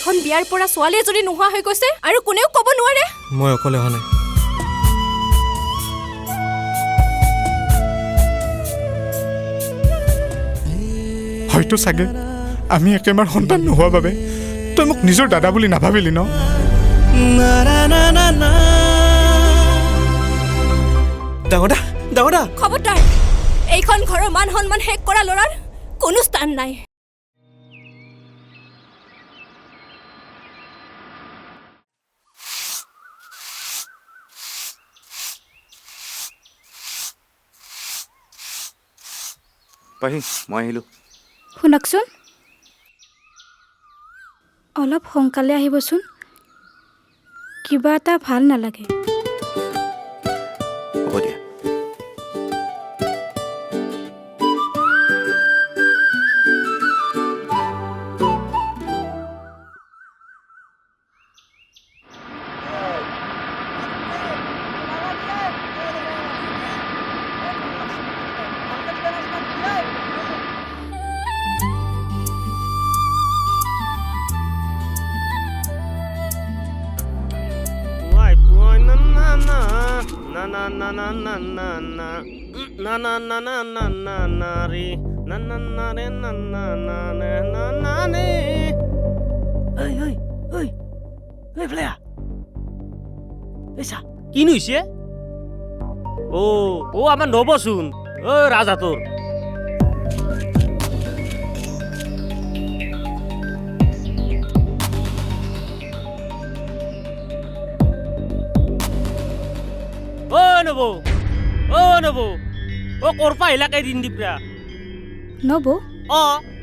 এখন বিয়াৰ পৰা ছোৱালী এজনী নোহোৱা হৈ গৈছে আৰু কোনেও ক'ব নোৱাৰে। মই অকলে হোৱা নাই। হয়তো চাগে আমি একেবাৰে সন্তান নোহোৱা বাবে তই মোক নিজৰ দাদা বুলি নাভাবিলি ন? ডাঙৰ দা খবৰদাৰ, এইখন ঘৰৰ মান সন্মান শেষ কৰা ল'ৰাৰ কোনো স্থান নাই। পাহি মই আহিলোঁ। শুনকচোন, অলপ সোনকালে আহিবচোন, কিবা এটা ভাল নালাগে। হ'ব দিয়া। কিনো হৈছে? অ আমাৰ নবচোন ৰাজহাতৰ নব কৰপা আহিলাকে দিন দিপৰা নবৌ,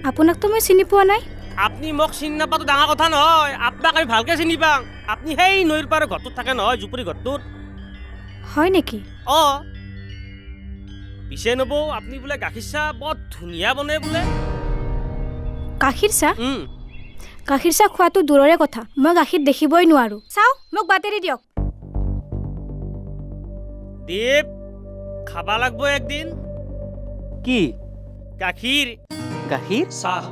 আপোনাকতো মই চিনি পোৱা নাই। আপুনি মোক চিনি নাপাতো ডাঙৰ কথা নহয়, আপোনাক আমি ভালকে চিনি পাওঁ। আপুনি সেই নৈৰ পাৰৰ ঘৰটোত থাকে নহয়, জুপুৰি ঘৰটোত। হয় নেকি? পিছে নবৌ, আপুনি বোলে গাখীৰ চাহ বৰ ধুনীয়া বনাই বোলে। গাখীৰ চাহ? গাখীৰ চাহ খোৱাটো দূৰৰে কথা, মই গাখীৰ দেখিবই নোৱাৰো। চাওঁ, মোক বাটেৰি দিয়ক। দীপ, খাবা লাগব একদিন। কি? গাখীৰ। গাখীৰ? চাহ।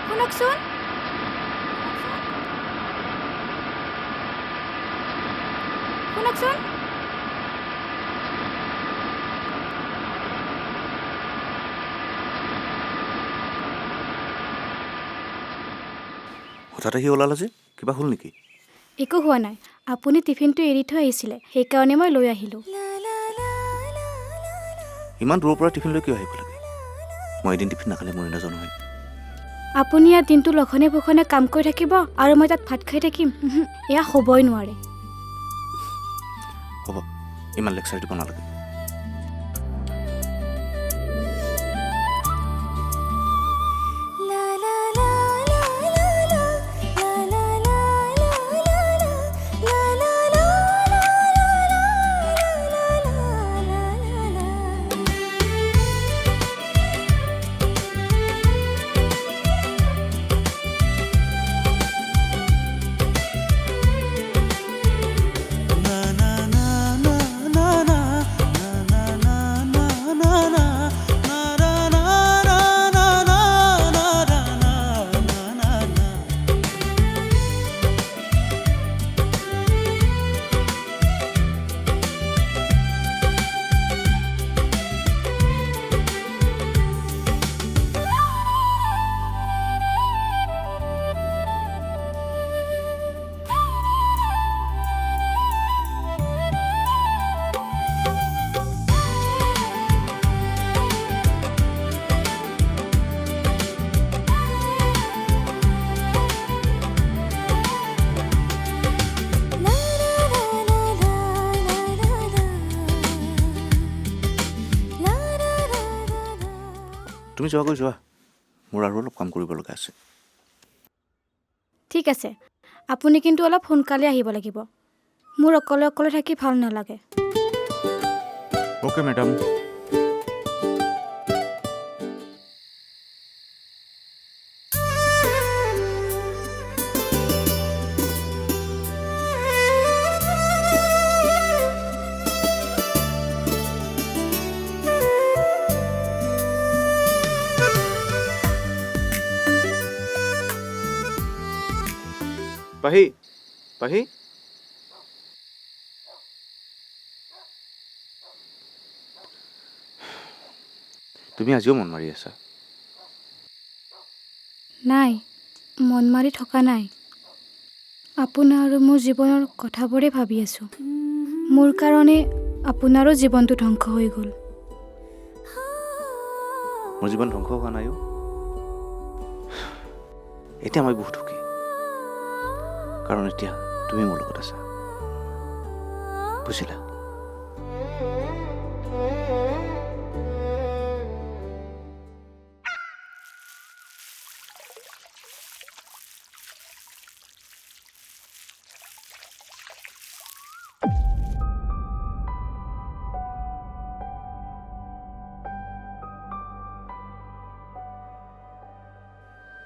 শুনকচোন, শুনকচোন। হঠাৎ আহি ওলালা যে, কিবা হ'ল নেকি? একো হোৱা নাই, আপুনি টিফিনটো এৰি থৈ আহিছিলে, সেইকাৰণে মই লৈ আহিলোঁ। ইমান দূৰৰ পৰা টিফিন লৈ কিয় আহিব লাগে? মই এদিন টিফিন নাখালে মৰি নাজানো হয়। আপুনি ইয়াত দিনটো লঘনে ভোষণে কাম কৰি থাকিব আৰু মই তাত ভাত খাই থাকিম? এয়া হ'বই নোৱাৰে। হ'ব, ইমান লেকচাৰ দিব নালাগে। তুমি যোৱাগৈ যোৱা, মোৰ আৰু অলপ কাম কৰিব লগা আছে। ঠিক আছে, আপুনি কিন্তু অলপ সোনকালে আহিব লাগিব, মোৰ অকলে অকলে থাকি ভাল নালাগে। Okay madam. পাহি পাহি তুমি আজিও মন মাৰি আছা? নাই, মন মাৰি থকা নাই। আপোনাৰ আৰু মোৰ জীৱনৰ কথাবোৰেই ভাবি আছোঁ। মোৰ কাৰণে আপোনাৰো জীৱনটো ধ্বংস হৈ গ'ল। মোৰ জীৱন ধ্বংস হোৱা নাইও। এতিয়া মই বহুত সুখী, কাৰণ এতিয়া তুমি মোৰ লগত আছা। বুজিলা?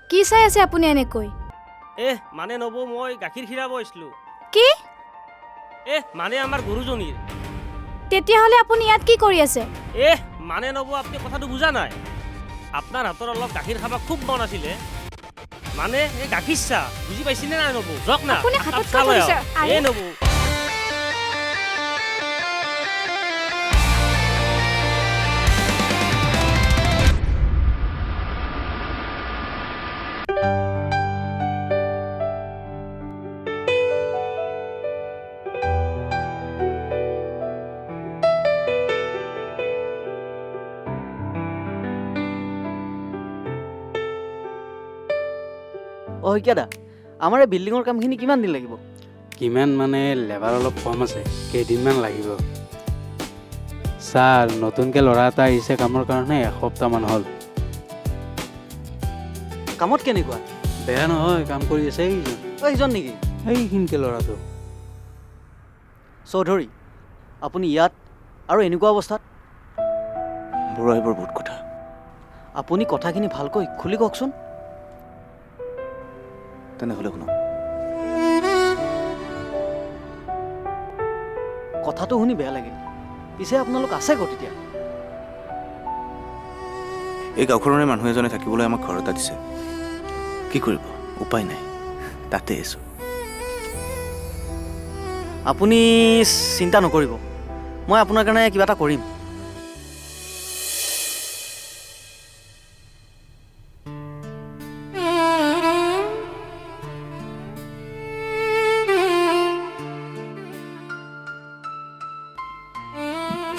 কি চাই আছে আপুনি এনেকৈ? মানে নবৌ মই গাখীৰ খীৰাব আহিছিলোঁ। কি? মানে আমাৰ গৰুজনীৰ। তেতিয়াহ'লে আপুনি ইয়াত কি কৰি আছে? মানে নবৌ আপুনি কথাটো বুজা নাই। আপোনাৰ হাতৰ অলপ গাখীৰ খাব খুব মন আছিলে। মানে এই গাখীৰ চাহ বুজি পাইছিলে নাই নবৌ? যাওক না আপুনি হাতত চাহ লৈ ধৰিছে। আহক। নবৌ শইকীয়া দা, আমাৰ এই বিল্ডিঙৰ কামখিনি কিমান দিন লাগিব? কিমান মানে লেবাৰ অলপ কম আছে, কেইদিনমান লাগিব। ছাৰ, নতুনকৈ ল'ৰা এটা আহিছে কামৰ কাৰণে, এসপ্তাহমান হ'ল। কামত কেনেকুৱা? বেয়া নহয়, কাম কৰি আছে এইজন। এইজন নেকি? এইখিনিকে ল'ৰাটো। চৌধুৰী, আপুনি ইয়াত আৰু এনেকুৱা অৱস্থাত? বৰুৱা, এইবোৰ বহুত কথা। আপুনি কথাখিনি ভালকৈ খুলি কওকচোন। তেনেহ'লে শুনক। কথাটো শুনি বেয়া লাগিল। পিছে আপোনালোক আছে ক'ত এতিয়া? এই গাঁওখনৰে মানুহ এজনে থাকিবলৈ আমাক ঘৰ এটা দিছে। কি কৰিব, উপায় নাই, তাতে আছোঁ। আপুনি চিন্তা নকৰিব, মই আপোনাৰ কাৰণে কিবা এটা কৰিম।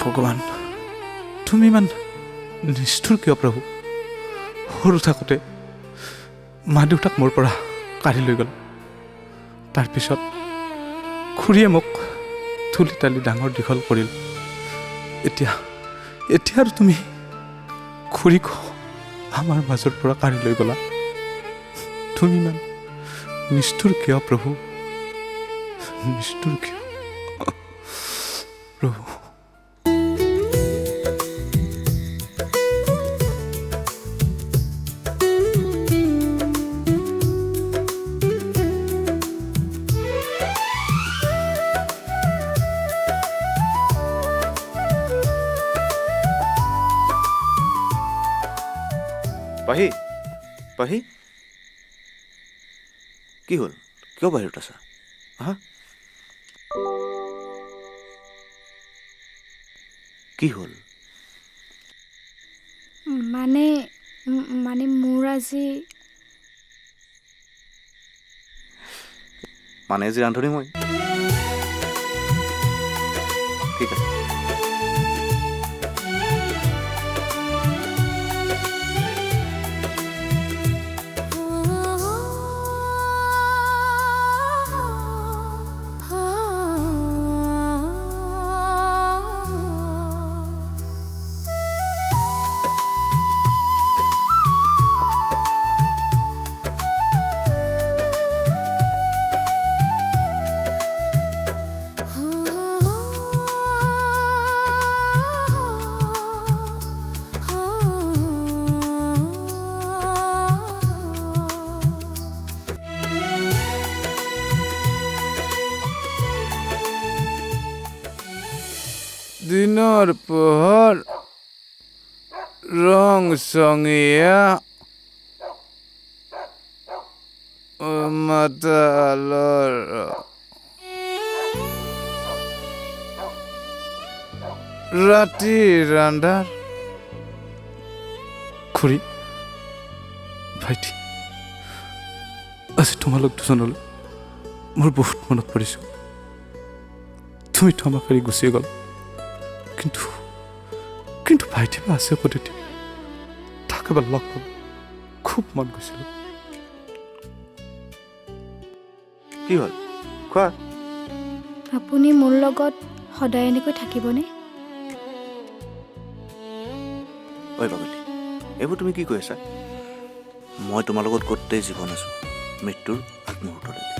ভগৱান, তুমি ইমান নিষ্ঠুৰ কিয় প্ৰভু? সৰু থাকোঁতে মা দেউতাক মোৰ পৰা কাঢ়ি লৈ গ'ল। তাৰপিছত খুৰীয়ে মোক তুলি তালি ডাঙৰ দীঘল কৰিল। এতিয়া আৰু তুমি খুৰীক আমাৰ মাজৰ পৰা কাঢ়ি লৈ গ'লা। তুমি ইমান নিষ্ঠুৰ কিয় প্ৰভু? নিষ্ঠুৰ কিয় প্ৰভু? পাহি পাহি, কি হ'ল? কিয় বাহিৰত আছা? হা, কি হ'ল? মানে মোৰ আজি মানে আজি ৰান্ধনি মই। ঠিক আছে। দিনৰ পোহৰ ৰং চঙীয়া মাতালৰ ৰাতি ৰান্ধাৰ খুৰী ভাইটি আজি তোমালোক দুজনলৈ মোৰ বহুত মনত পৰিছোঁ তুমিতো আমাক এৰি গুচি গ'ল কিন্তু কিন্তু ভাইটি বা আছে পদ্ধতি তাক এবাৰ লগ পাব খুব মন গৈছিল কি হ'ল কোৱা আপুনি মোৰ লগত সদায় এনেকৈ থাকিবনে ঐ পাগলী এইবোৰ তুমি কি কৈ আছা মই তোমাৰ লগত গোটেই জীৱন আছোঁ মৃত্যুৰ আগমুহূৰ্তলৈকে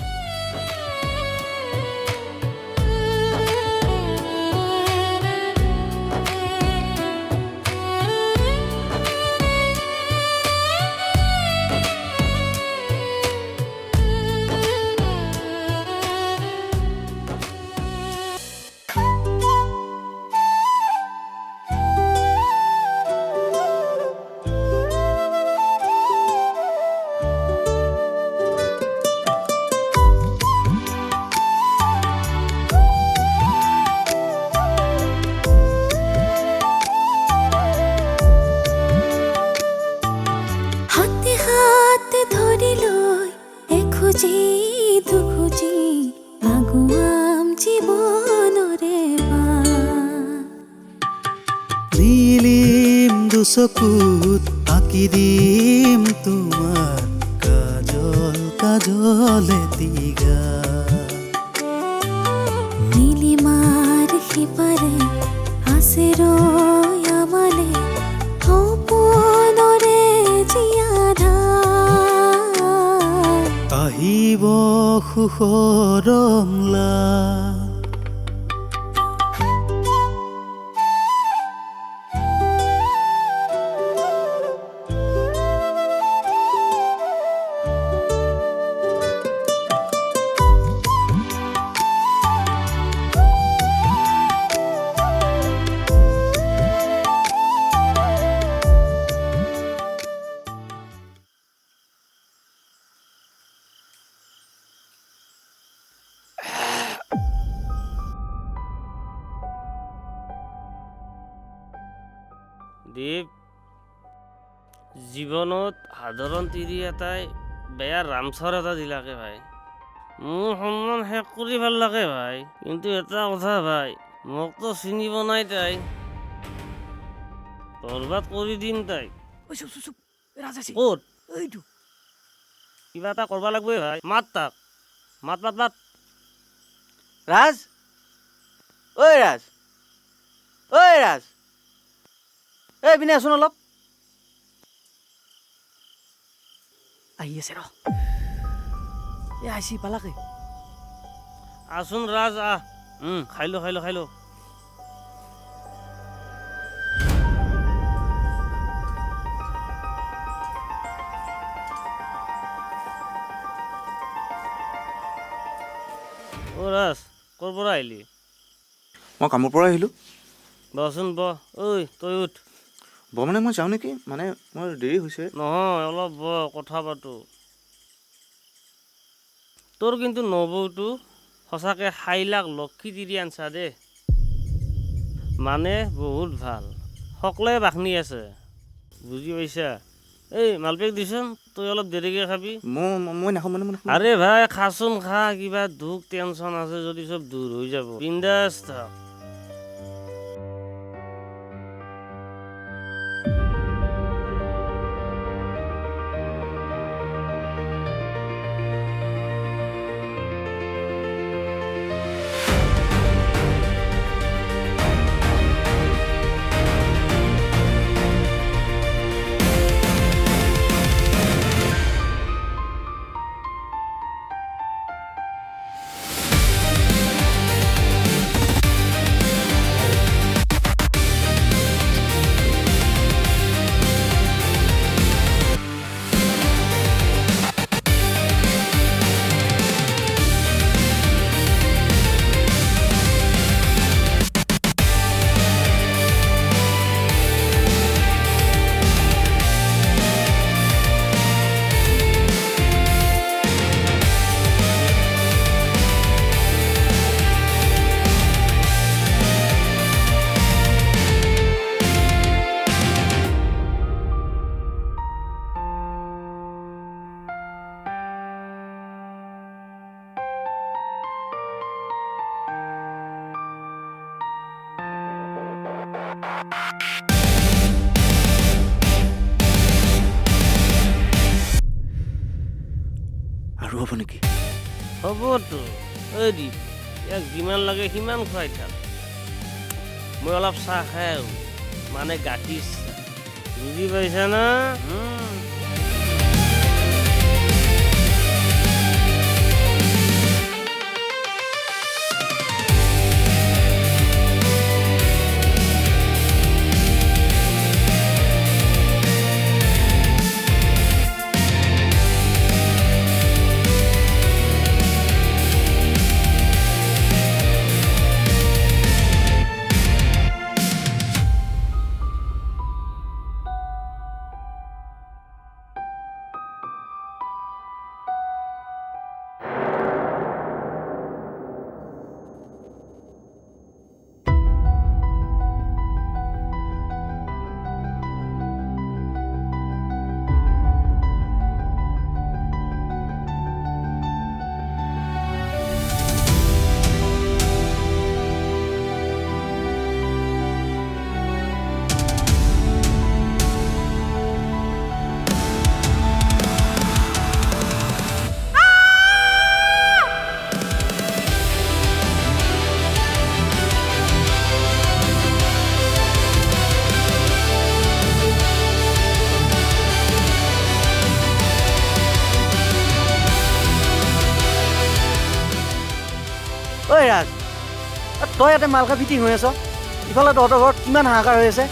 চকুত আঁকি দিম তোমাৰ কাজল কাজলে দিগা নীলিমাৰ সিপাৰে আছে ৰয়ামালে সপোনৰে জীয়াধা আহিব সুখৰমলা দীপ জীৱনত সাধাৰণ তিৰি এটাই বেয়া ৰামচৰ এটা দিলাকে ভাই মোৰ সন্মান শেষ কৰি ভাল লাগে ভাই কিন্তু এটা কথা ভাই মোকতো চিনিব নাই তাই বৰবাদ কৰি দিম তাই ক'ত কিবা এটা কৰিব লাগিব ভাই মাত তাক মাত মাত মাত ৰাজ ঐ ৰাজ ঐ ৰাজ এই পিনে আছোন অলপ আহি আছে ৰ আইছি পালাকে আছোন ৰাজ আহ খাইলো খাইলো খাইলো অ ৰাজ ক'ৰ পৰা আহিলি মই কামৰ পৰা আহিলোঁ বচোন ব ঐ তই উঠ মানে মই যাওঁ নেকি মানে মোৰ দেৰি হৈছে নহয় অলপ ব কথা পাতো তোৰ কিন্তু নবৌটো সঁচাকৈ 6 লাখ লক্ষী তিৰি আনছা দে মানে বহুত ভাল সকলোৱে বাখনি আছে বুজি পাইছা এই মালপেক দিছোন তই অলপ দেৰিকৈ খাবি মই নাখাওঁ মানে আৰে ভাই খাচোন খা কিবা দুখ টেনচন আছে যদি চব দূৰ হৈ যাব বিন্দাছ থাক আৰু হ'ব নেকি? হ'বতো এই দীপ ইয়াক যিমান লাগে সিমান খুৱাই থাক মই অলপ চাহ খাই আহোঁ মানে গাখীৰ চাহ বুজি পাইছা না ঐ ৰাজ তই ইয়াতে মালকা ফিটিং হৈ আছ ইফালে তহঁতৰ ঘৰত কিমান হাহাকাৰ হৈ আছে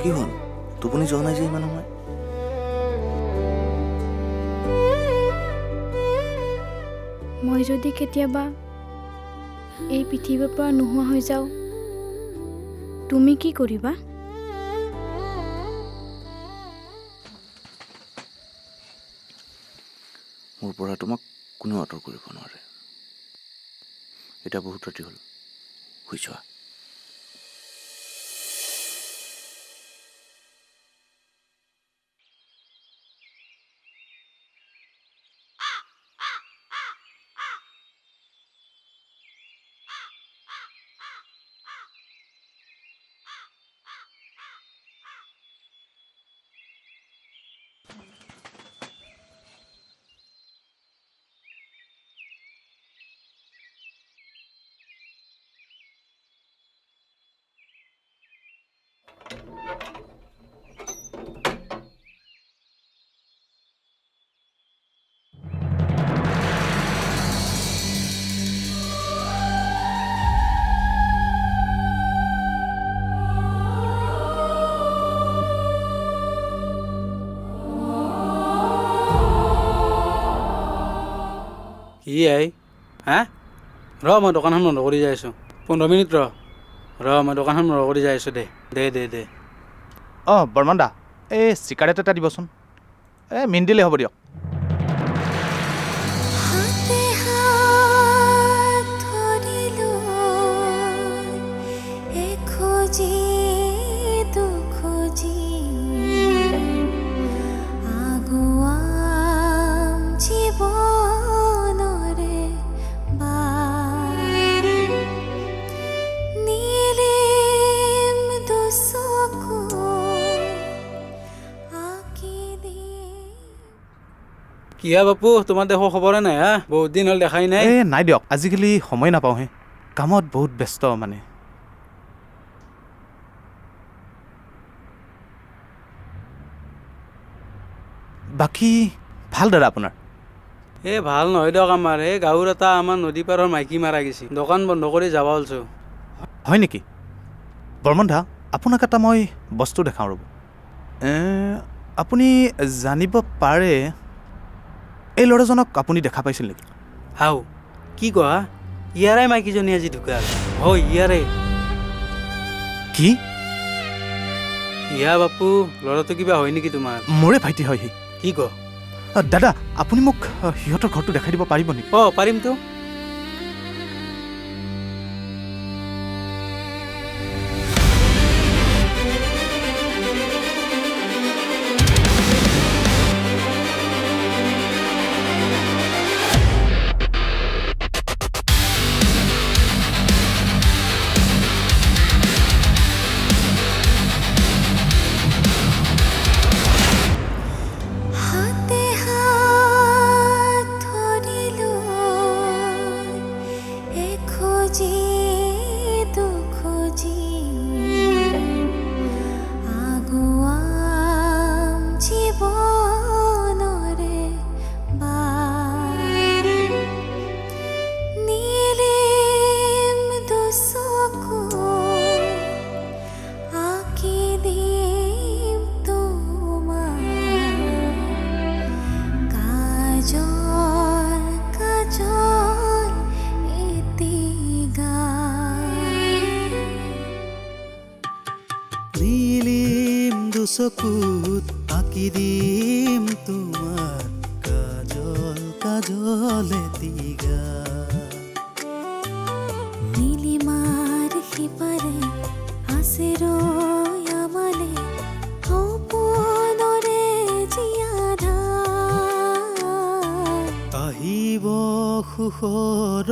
কি হ'ল টোপনি যোৱা নাই যে ইমান সময় মই যদি কেতিয়াবা এই পৃথিৱীৰ পৰা নোহোৱা হৈ যাওঁ তুমি কি কৰিবা মোৰ পৰা তোমাক কোনেও আঁতৰ কৰিব নোৱাৰে এতিয়া বহুত ৰাতি হ'ল শুই যোৱা ই আই হা মই দোকানখন বন্ধ কৰি যাই আছোঁ 15 মিনিট মই দোকানখন বন্ধ কৰি যাই আছোঁ দে অঁ বৰ্মন দা এই চিগাৰেট এটা দিবচোন মিন দিলে হ'ব দিয়ক হাতে হাত ধৰিলো এখোজি দুখোজি আগুৱাম জীৱনৰে বাট নীলিম দুচকু আঁকি দিম কিয়া বাপু তোমাৰ দেখো খবৰে নাই হা বহুত দিন হ'ল দেখাই নাই নাই দিয়ক আজিকালি সময় নাপাওঁহে কামত বহুত ব্যস্ত মানে বাকী ভাল দাদা আপোনাৰ ভাল নহয় দিয়ক আমাৰ গাঁৱৰ এটা আমাৰ নদী পাৰৰ মাইকী মাৰা গৈছে দোকান বন্ধ কৰি যাব ওলছোঁ হয় নেকি বৰ্মন দা আপোনাক এটা মই বস্তু দেখাওঁ ৰ'ব আপুনি জানিব পাৰে এই ল'ৰাজনক আপুনি দেখা পাইছিল নেকি হাও কি কোৱা ইয়াৰে মাইকীজনী আজি ঢুকাল হয় ইয়াৰে কি ইয়া বাপু ল'ৰাটো কিবা হয় নেকি তোমাৰ মোৰে ভাইটি হয় সি কি ক দাদা আপুনি মোক সিহঁতৰ ঘৰটো দেখাই দিব পাৰিব নেকি পাৰিমতো হাতে হাত ধৰিলো এখোজি দুখোজি আগুৱাম জীৱনৰে বাট নীলিম দুচকু আঁকি দিম তোমাৰ কাজল কাজল নীলিম দুচকুত আঁকি দিম তোমাৰ কাজল কাজল এটিগা নীলিমাৰ সিপাৰে আছে ৰয়ামালে সপোনৰে জীয়াধাৰ আহিব সুখৰ